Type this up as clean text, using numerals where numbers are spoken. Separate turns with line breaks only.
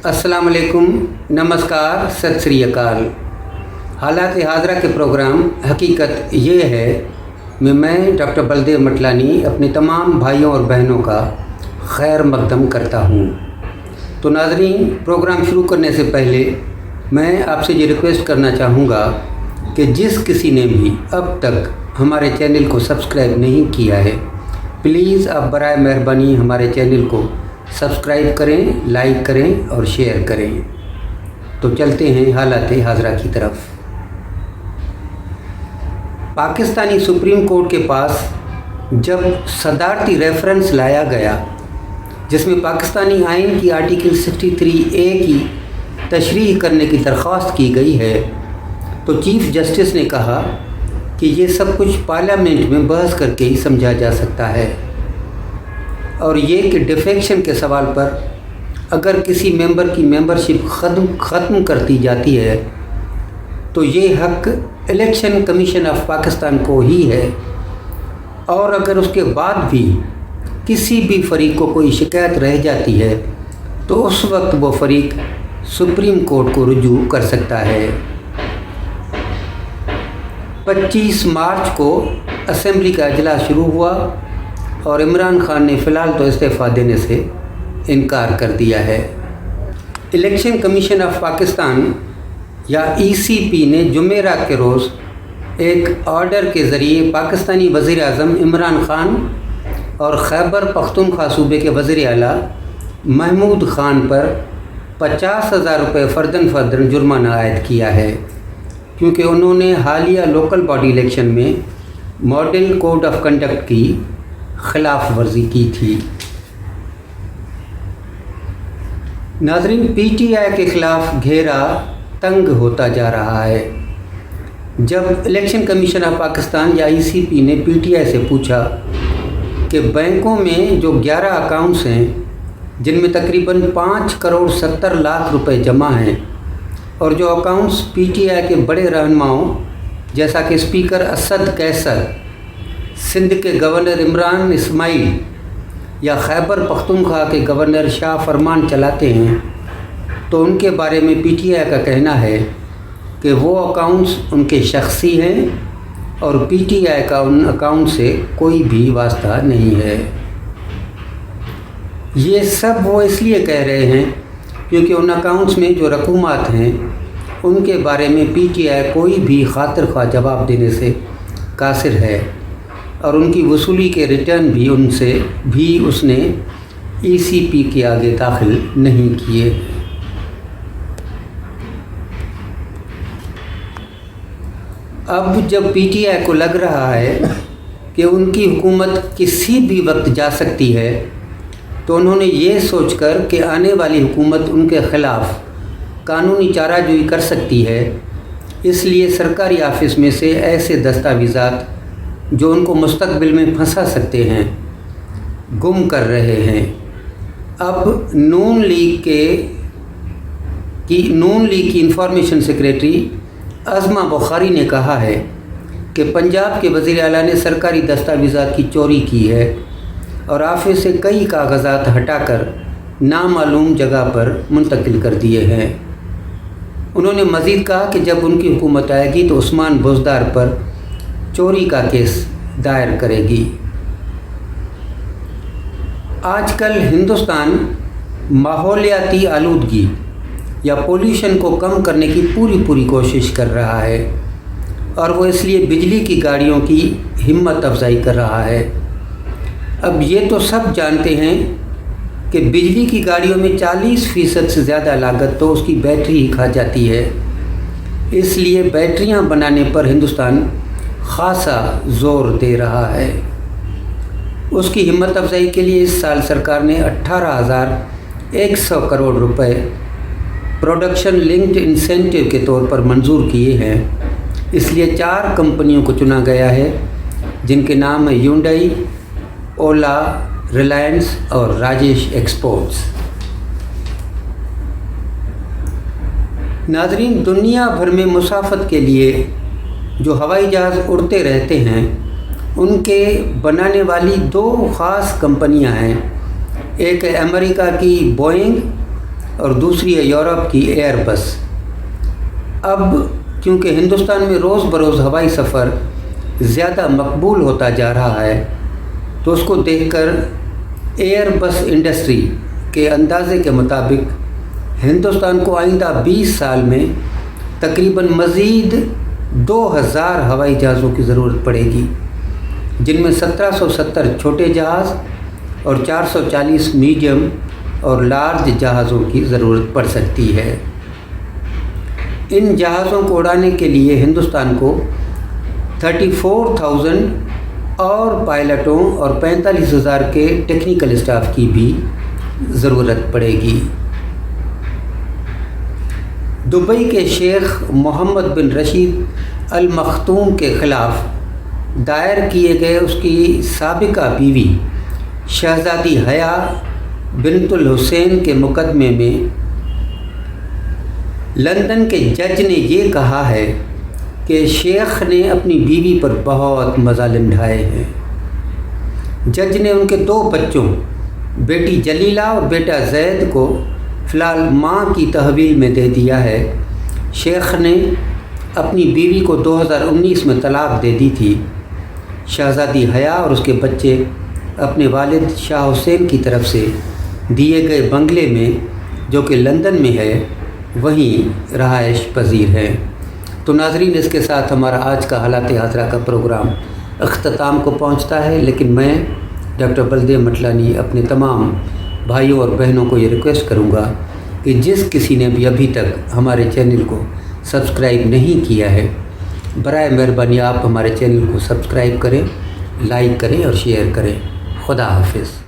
अस्सलाम वालेकुम, नमस्कार, सत श्री अकाल। हालात हाजरा के प्रोग्राम हकीकत ये है मैं डॉक्टर बलदेव मटलानी अपने तमाम भाइयों और बहनों का खैर मकदम करता हूँ। तो नाज़रीन, प्रोग्राम शुरू करने से पहले मैं आपसे ये रिक्वेस्ट करना चाहूँगा कि जिस किसी ने भी अब तक हमारे चैनल को सब्सक्राइब नहीं किया है, प्लीज़ आप बराए मेहरबानी हमारे चैनल को सब्सक्राइब करें, लाइक करें और शेयर करें। तो चलते हैं हालात हाजरा की तरफ। पाकिस्तानी सुप्रीम कोर्ट के पास जब सदारती रेफरेंस लाया गया जिसमें पाकिस्तानी आइन की आर्टिकल 63A की तशरीह करने की दरख्वास्त की गई है, तो चीफ़ जस्टिस ने कहा कि ये सब कुछ पार्लियामेंट में बहस करके ही समझा जा सकता है, और ये कि डिफेक्शन के सवाल पर अगर किसी मेंबर की मेंबरशिप ख़त्म कर दी जाती है तो ये हक़ इलेक्शन कमीशन ऑफ पाकिस्तान को ही है, और अगर उसके बाद भी किसी भी फ़रीक को कोई शिकायत रह जाती है तो उस वक्त वो फ़रीक सुप्रीम कोर्ट को रुजू कर सकता है। 25 मार्च को असेंबली का इजलास शुरू हुआ और इमरान खान ने फ़िलहाल तो इस्तीफ़ा देने से इनकार कर दिया है। इलेक्शन कमीशन ऑफ पाकिस्तान या ECP ने जुमेरात के रोज़ एक ऑर्डर के ज़रिए पाकिस्तानी वज़ीर आज़म इमरान खान और खैबर पख्तूनख्वा सूबे के वज़ीर आला महमूद खान पर 50,000 रुपये फ़र्दन जुर्माना आयद किया है, क्योंकि उन्होंने हालिया लोकल बॉडी इलेक्शन में मॉडल कोड ऑफ कंडक्ट की खिलाफ वर्जी की थी। नाज़रीन, PTI के ख़िलाफ़ घेरा तंग होता जा रहा है। जब इलेक्शन कमीशन ऑफ पाकिस्तान या ECP ने PTI से पूछा कि बैंकों में जो 11 अकाउंट्स हैं जिनमें तकरीबन 5 करोड़ 70 लाख रुपए जमा हैं, और जो अकाउंट्स PTI के बड़े रहनुमाओं जैसा कि स्पीकर असद कैसर, सिंध के गवर्नर इमरान इस्माइल या खैबर पख्तूनख्वा के गवर्नर शाह फरमान चलाते हैं, तो उनके बारे में PTI का कहना है कि वो अकाउंट्स उनके शख्सी हैं और PTI का उन अकाउंट से कोई भी वास्ता नहीं है। ये सब वो इसलिए कह रहे हैं क्योंकि उन अकाउंट्स में जो रकूमात हैं उनके बारे में PTI कोई भी खातिर ख्वाह जवाब देने से कासिर है, और उनकी वसूली के रिटर्न भी उसने ECP के आगे दाखिल नहीं किए। अब जब PTI को लग रहा है कि उनकी हुकूमत किसी भी वक्त जा सकती है, तो उन्होंने ये सोचकर कि आने वाली हुकूमत उनके ख़िलाफ़ कानूनी चाराजोई कर सकती है, इसलिए सरकारी ऑफिस में से ऐसे दस्तावेज़ात जो उनको मुस्तकबिल में फंसा सकते हैं गुम कर रहे हैं। अब नून लीग की इंफॉर्मेशन सेक्रेटरी अज़मा बुखारी ने कहा है कि पंजाब के वज़ीर आला ने सरकारी दस्तावेज़ात की चोरी की है और ऑफिस से कई कागजात हटाकर नामालूम जगह पर मुंतकिल कर दिए हैं। उन्होंने मज़ीद कहा कि जब उनकी हुकूमत आएगी तो उस्मान बुज़दार पर चोरी का केस दायर करेगी। आजकल हिंदुस्तान माहौलियाती आलूदगी या पोल्यूशन को कम करने की पूरी कोशिश कर रहा है, और वो इसलिए बिजली की गाड़ियों की हिम्मत अफजाई कर रहा है। अब ये तो सब जानते हैं कि बिजली की गाड़ियों में 40% से ज़्यादा लागत तो उसकी बैटरी ही खा जाती है, इसलिए बैटरियां बनाने पर हिंदुस्तान ख़ासा ज़ोर दे रहा है। उसकी हिम्मत अफजाई के लिए इस साल सरकार ने 18,100 करोड़ रुपए प्रोडक्शन लिंक्ड इंसेंटिव के तौर पर मंजूर किए हैं। इसलिए 4 कंपनियों को चुना गया है जिनके नाम है Hyundai, ओला, रिलायंस और राजेश एक्सपोर्ट्स। नाज़रीन, दुनिया भर में मुसाफत के लिए जो हवाई जहाज़ उड़ते रहते हैं उनके बनाने वाली 2 ख़ास कंपनियां हैं। एक अमेरिका की बोइंग اور دوسری ہے یورپ کی ایئر بس۔ اب کیونکہ ہندوستان میں روز بروز ہوائی سفر زیادہ مقبول ہوتا جا رہا ہے، تو اس کو دیکھ کر ایئر بس انڈسٹری کے اندازے کے مطابق ہندوستان کو آئندہ 20 سال میں تقریباً مزید 2000 ہوائی جہازوں کی ضرورت پڑے گی، جن میں 1770 چھوٹے جہاز اور 440 میڈیم اور لارج جہازوں کی ضرورت پڑ سکتی ہے۔ ان جہازوں کو اڑانے کے لیے ہندوستان کو 34,000 اور پائلٹوں اور 45,000 کے ٹیکنیکل اسٹاف کی بھی ضرورت پڑے گی۔ دبئی کے شیخ محمد بن رشید المختوم کے خلاف دائر کیے گئے اس کی سابقہ بیوی شہزادی حیا بنت الحسین کے مقدمے میں لندن کے جج نے یہ کہا ہے کہ شیخ نے اپنی بیوی پر بہت مظالم ڈھائے ہیں۔ جج نے ان کے 2 بچوں بیٹی جلیلہ اور بیٹا زید کو فی الحال ماں کی تحویل میں دے دیا ہے۔ شیخ نے اپنی بیوی کو 2019 میں طلاق دے دی تھی۔ شہزادی حیا اور اس کے بچے اپنے والد شاہ حسین کی طرف سے دیے گئے بنگلے میں، جو کہ لندن میں ہے، وہیں رہائش پذیر ہیں۔ تو ناظرین، اس کے ساتھ ہمارا آج کا حالات حاضرہ کا پروگرام اختتام کو پہنچتا ہے، لیکن میں ڈاکٹر بلدیو مٹلانی اپنے تمام بھائیوں اور بہنوں کو یہ ریکویسٹ کروں گا کہ جس کسی نے بھی ابھی تک ہمارے چینل کو سبسکرائب نہیں کیا ہے، برائے مہربانی آپ ہمارے چینل کو سبسکرائب کریں، لائک کریں اور شیئر کریں۔ خدا حافظ۔